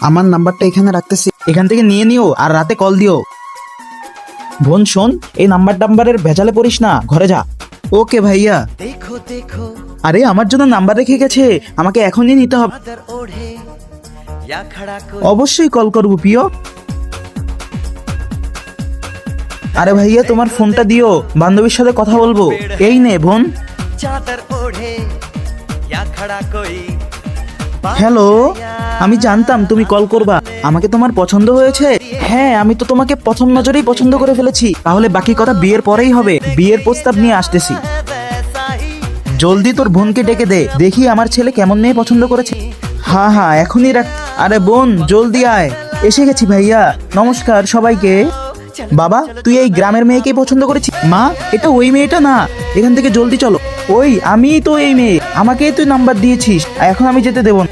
আমার নাম্বারটা এখানে রাখতেছি। এখান থেকে নিয়ে নিও আর রাতে কল দিও। বোন শোন, এই নাম্বারের ভেজালে পড়িস না, ঘরে যা। ওকে ভাইয়া। আরে আমার জন্য নাম্বার রেখে গেছে, আমাকে এখনই নিতে হবে। অবশ্যই কল করবো প্রিয়। আরে ভাইয়া তোমার ফোনটা দিও, বান্ধবীর সাথে কথা বলবো। এই নে বোন। হ্যালো, আমি জানতাম তুমি কল করবা। আমাকে তোমার পছন্দ হয়েছে? হ্যাঁ, আমি তো তোমাকে প্রথম নজরেই পছন্দ করে ফেলেছি। তাহলে বাকি কথা বিয়ের পরেই হবে। বিয়ের প্রস্তাব নিয়ে আসতেছি। জলদি তোর বোনকে ডেকে দে, দেখি আমার ছেলে কেমন মেয়ে পছন্দ করেছে। হ্যাঁ হ্যাঁ, এখনই রাখ। আরে বোন জলদি আয়। এসে গেছি ভাইয়া। নমস্কার সবাইকে। বাবা, তুই এই গ্রামের মেয়েকে পছন্দ করেছিস? মা, এটা ওই মেয়েটা না, এখান থেকে জলদি চলো। ওই আমিই তো এই মেয়ে, আমাকেই তুই নাম্বার দিয়েছিস, এখন আমি যেতে দেব না।